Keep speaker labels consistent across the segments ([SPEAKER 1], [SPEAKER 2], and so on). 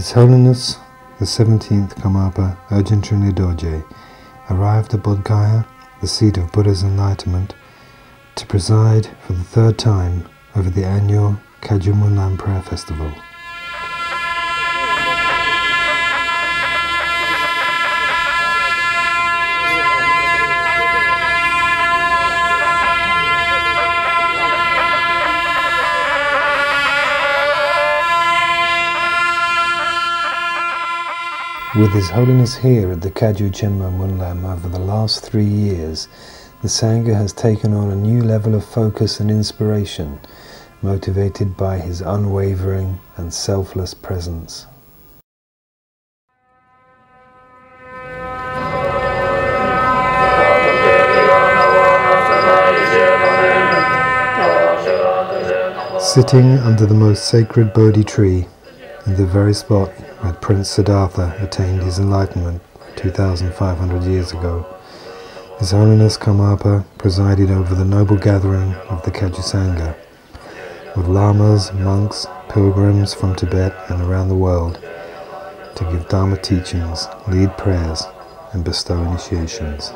[SPEAKER 1] His Holiness the 17th Karmapa Urgently Dorje arrived at Bodh Gaya, the seat of Buddha's enlightenment, to preside for the third time over the annual Kagyu Monlam prayer festival. With His Holiness here at the Kagyu Monlam over the last 3 years, the Sangha has taken on a new level of focus and inspiration, motivated by his unwavering and selfless presence. Sitting under the most sacred Bodhi tree, in the very spot where Prince Siddhartha attained his enlightenment 2,500 years ago, His Holiness Karmapa presided over the noble gathering of the Kagyu Sangha, with lamas, monks, pilgrims from Tibet and around the world, to give Dharma teachings, lead prayers, and bestow initiations.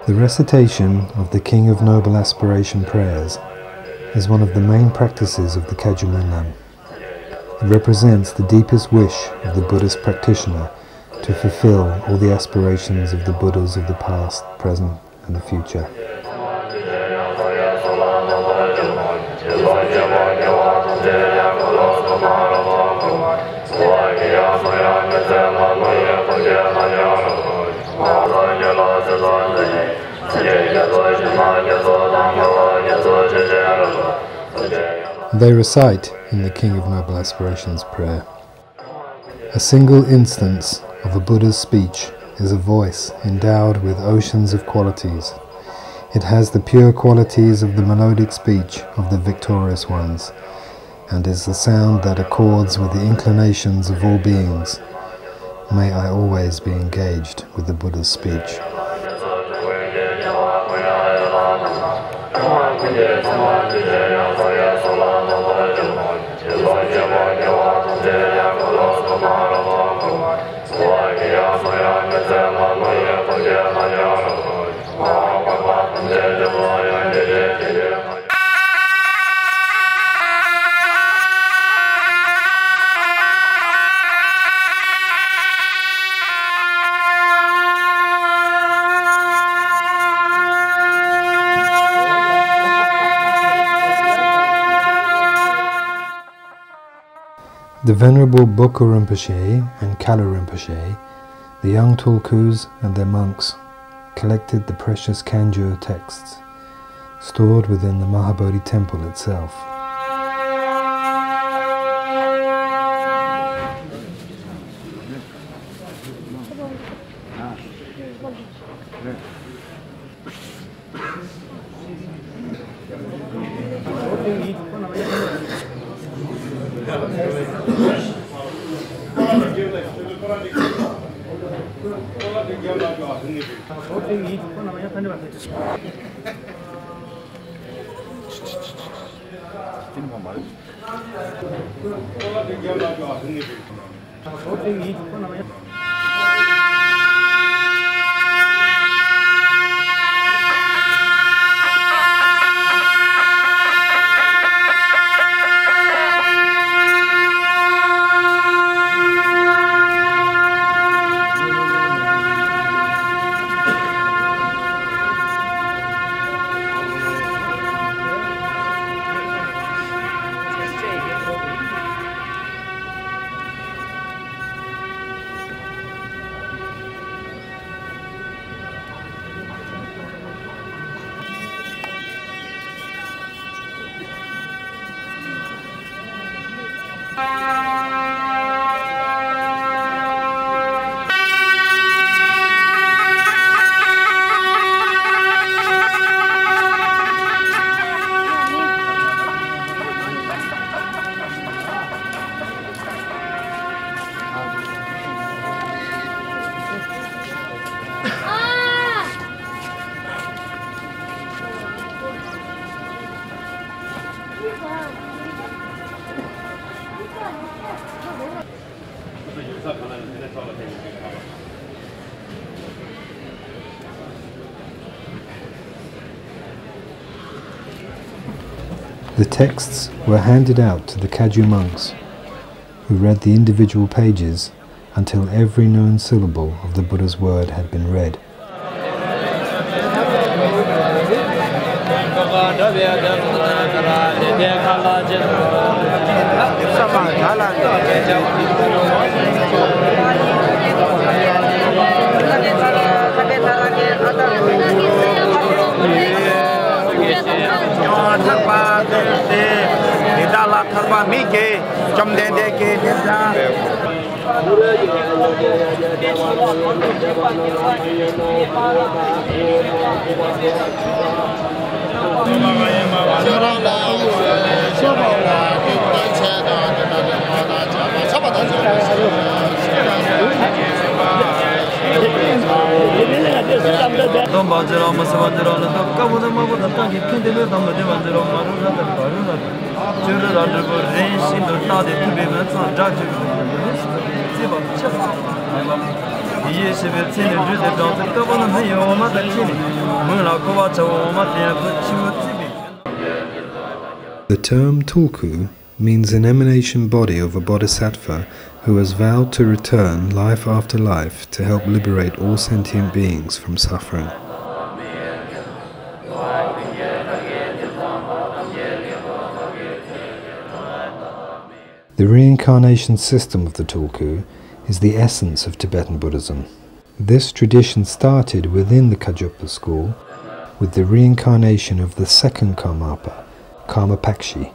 [SPEAKER 1] The recitation of the King of Noble Aspiration prayers is one of the main practices of the Kagyu Monlam. It represents the deepest wish of the Buddhist practitioner to fulfill all the aspirations of the Buddhas of the past, present, and the future. They recite in the King of Noble Aspirations prayer, "A single instance of a Buddha's speech is a voice endowed with oceans of qualities. It has the pure qualities of the melodic speech of the victorious ones, and is the sound that accords with the inclinations of all beings. May I always be engaged with the Buddha's speech." The Venerable Bokku Rinpoche and Kalu Rinpoche, the young Tulkus and their monks, collected the precious Kanjur texts, stored within the Mahabodhi temple itself. The texts were handed out to the Kagyu monks, who read the individual pages until every known syllable of the Buddha's word had been read. The term tulku means an emanation body of a bodhisattva who has vowed to return life after life to help liberate all sentient beings from suffering. The reincarnation system of the tulku is the essence of Tibetan Buddhism. This tradition started within the Kagyu school with the reincarnation of the second Karmapa, Karmapakshi.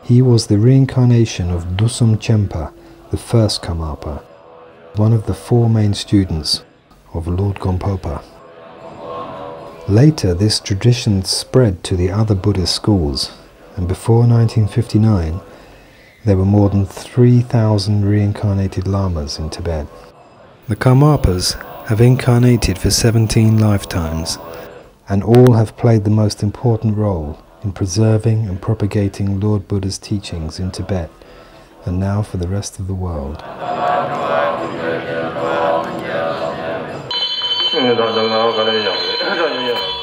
[SPEAKER 1] He was the reincarnation of Dusum Chempa, the first Karmapa, one of the four main students of Lord Karmapa. Later this tradition spread to the other Buddhist schools, and before 1959 there were more than 3,000 reincarnated lamas in Tibet. The Karmapas have incarnated for 17 lifetimes, and all have played the most important role in preserving and propagating Lord Buddha's teachings in Tibet, and now for the rest of the world.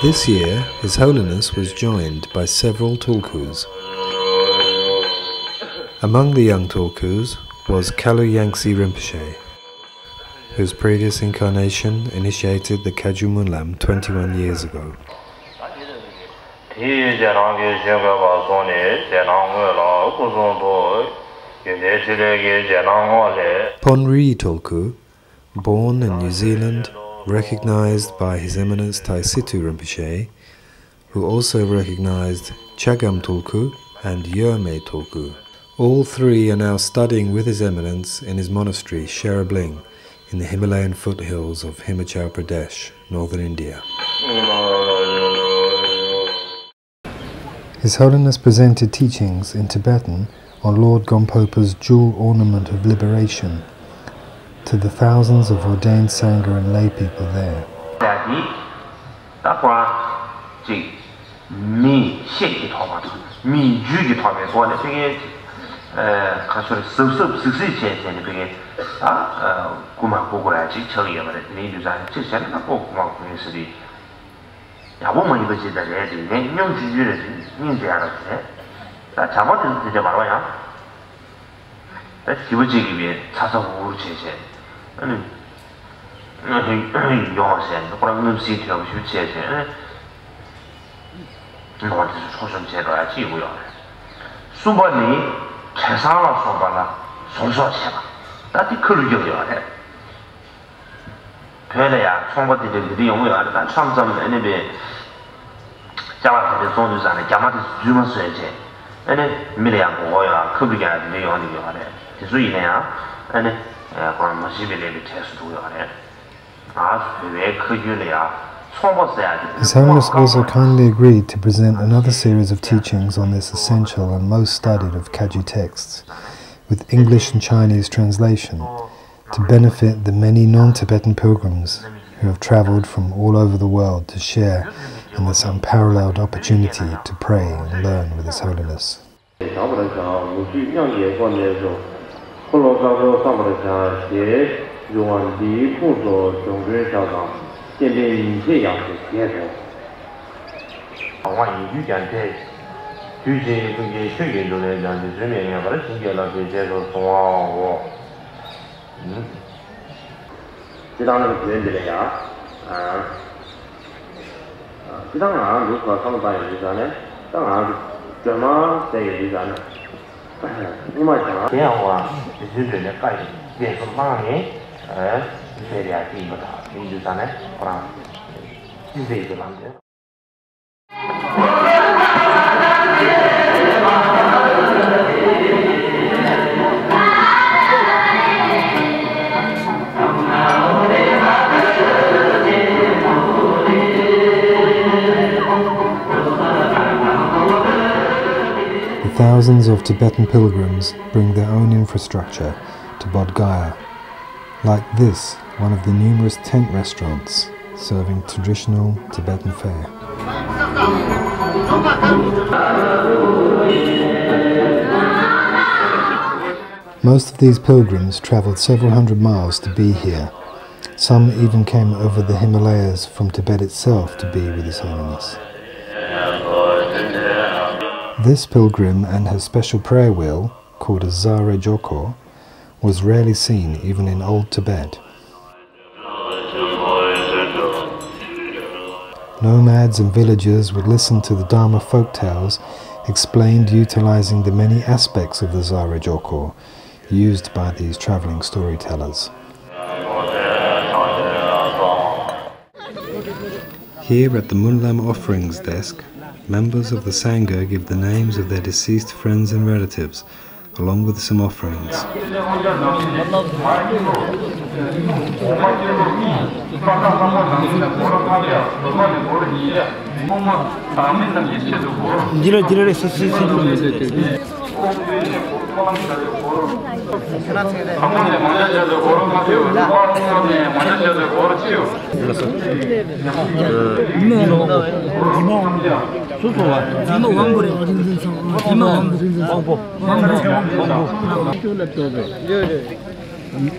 [SPEAKER 1] This year, His Holiness was joined by several tulkus. Among the young tulkus was Kalu Yangtze Rinpoche, whose previous incarnation initiated the Kagyu Monlam 21 years ago. Ponri Tulku, born in New Zealand, recognized by His Eminence Taisitu Rinpoche, who also recognized Chagam Tulku and Yerme Tulku. All three are now studying with His Eminence in his monastery Sherabling in the Himalayan foothills of Himachal Pradesh, northern India. His Holiness presented teachings in Tibetan on Lord Karmapa's jewel ornament of liberation to the thousands of ordained Sangha and lay people there. His Holiness also kindly agreed to present another series of teachings on this essential and most studied of Kagyu texts, with English and Chinese translation, to benefit the many non-Tibetan pilgrims who have travelled from all over the world to share in this unparalleled opportunity to pray and learn with His Holiness. Thousands of Tibetan pilgrims bring their own infrastructure to Bodh Gaya. Like this, one of the numerous tent restaurants serving traditional Tibetan fare. Most of these pilgrims travelled several hundred miles to be here. Some even came over the Himalayas from Tibet itself to be with His Holiness. This pilgrim and her special prayer wheel, called a Zare Joko, was rarely seen even in Old Tibet. Nomads and villagers would listen to the Dharma folk tales explained utilizing the many aspects of the Zare Joko used by these traveling storytellers. Here at the Monlam offerings desk, members of the Sangha give the names of their deceased friends and relatives, along with some offerings.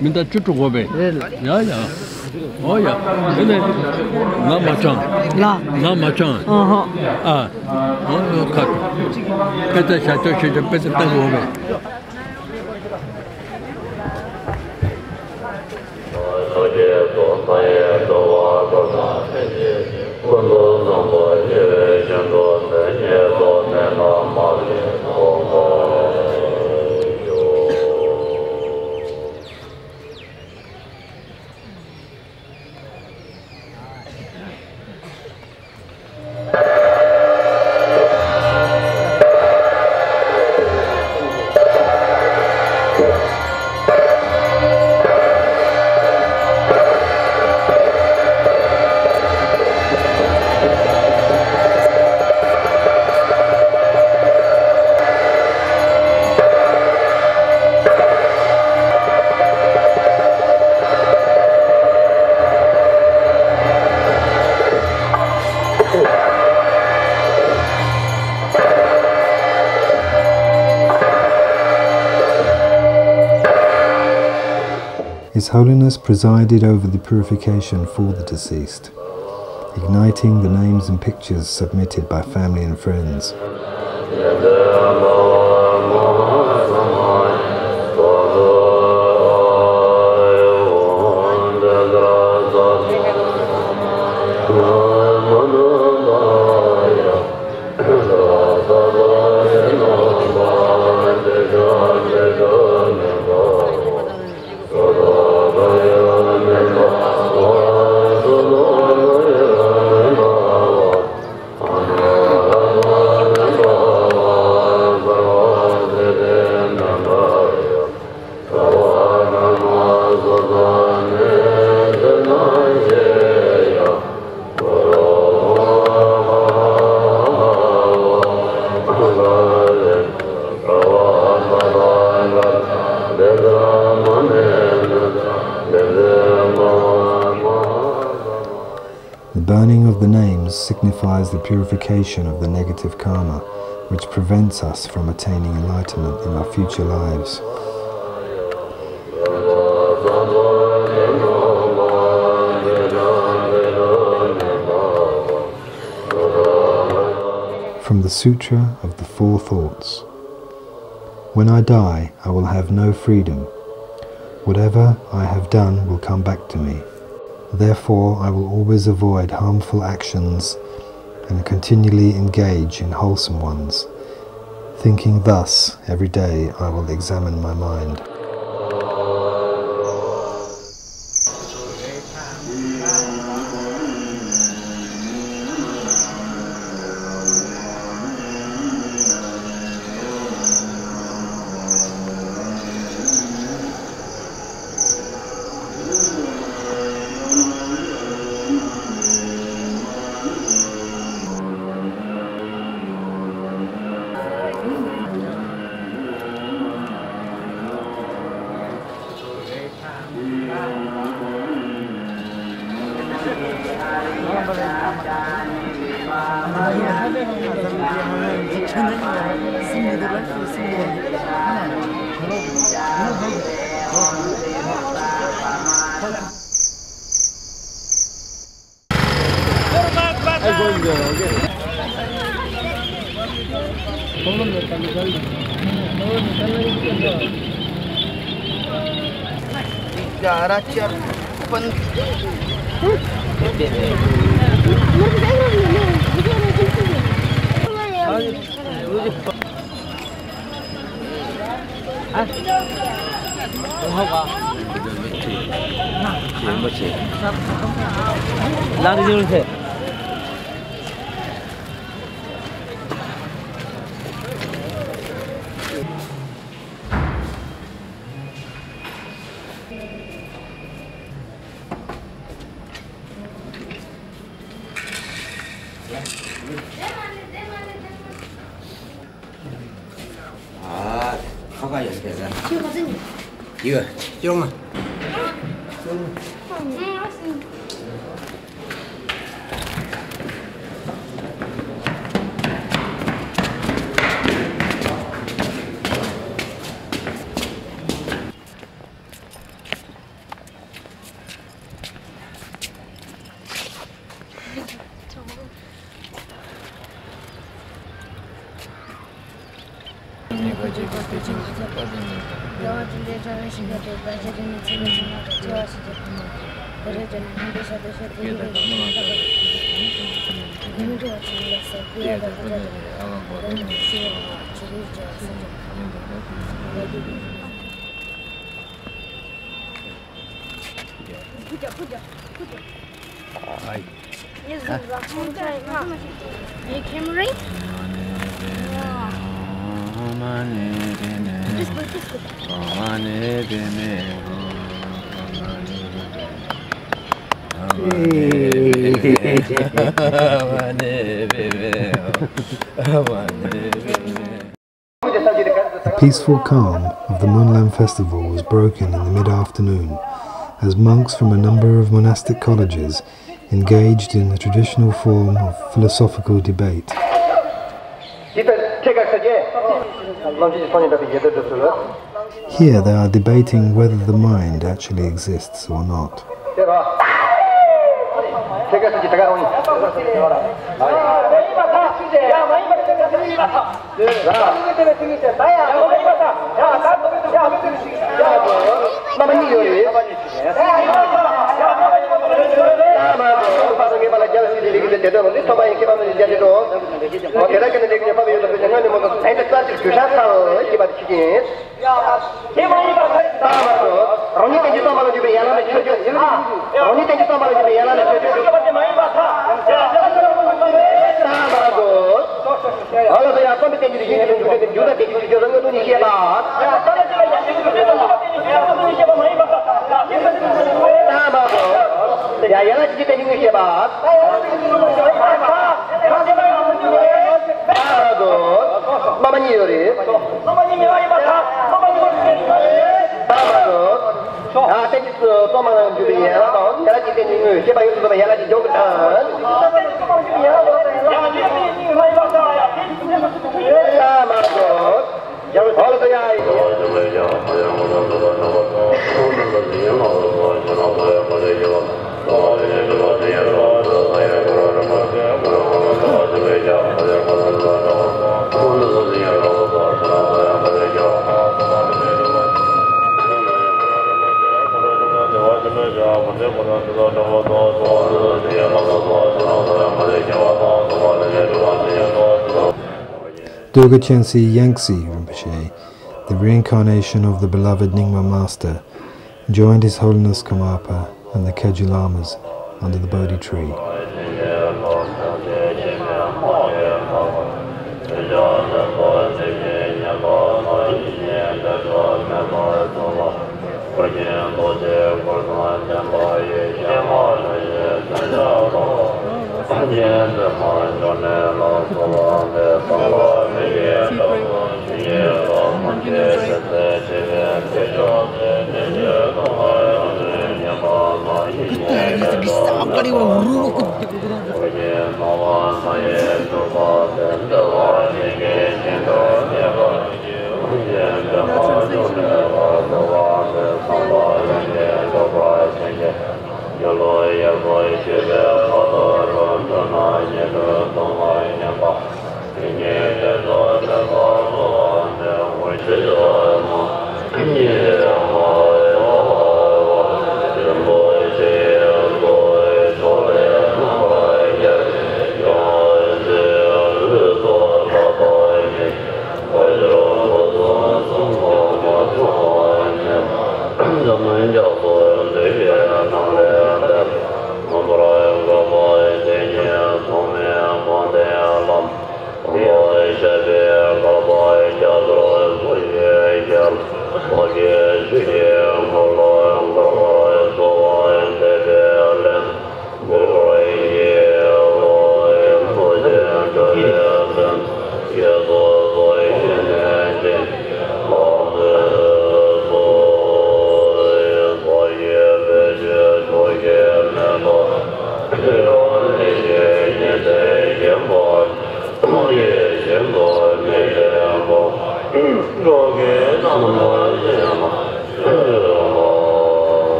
[SPEAKER 2] Minta cucu gobe. Ya ya. Oh ya. Ini na macam. Na macam. Ah. Oh kat. Kata satu satu peta tahu gobe.
[SPEAKER 1] His Holiness presided over the purification for the deceased, igniting the names and pictures submitted by family and friends. burning of the names signifies the purification of the negative karma, which prevents us from attaining enlightenment in our future lives. From the Sutra of the Four Thoughts. When I die, I will have no freedom. Whatever I have done will come back to me. Therefore, I will always avoid harmful actions and continually engage in wholesome ones. Thinking thus, every day I will examine my mind.
[SPEAKER 3] 이거 조금만.
[SPEAKER 1] The peaceful calm of the Monlam festival was broken in the mid-afternoon as monks from a number of monastic colleges engaged in the traditional form of philosophical debate. Here they are debating whether the mind actually exists or not.
[SPEAKER 4] cái có mà làm chuyện gì đó đó cái là chỉ tiền người chứ bao nhiêu tụi mày là chỉ vô cái đó mà rồi giờ thôi là tôi ai
[SPEAKER 1] Durga Chensi Yangtze Rinpoche, the reincarnation of the beloved Nyingma Master, joined His Holiness Karmapa and the Kagyu Lamas under the Bodhi tree.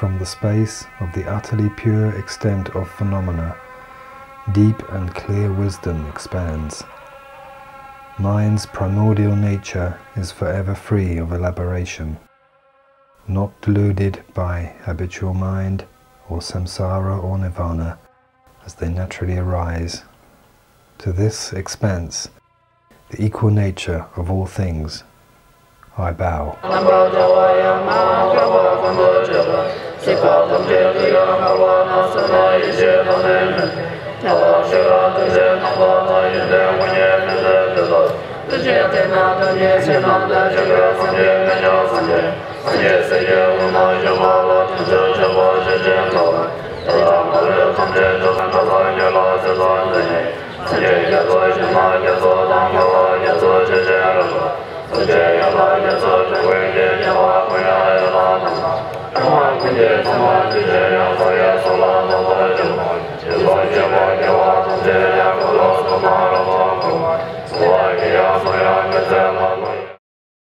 [SPEAKER 1] From the space of the utterly pure extent of phenomena, deep and clear wisdom expands. Mind's primordial nature is forever free of elaboration, not deluded by habitual mind or samsara or nirvana as they naturally arise. To this expanse, the equal nature of all things, I bow.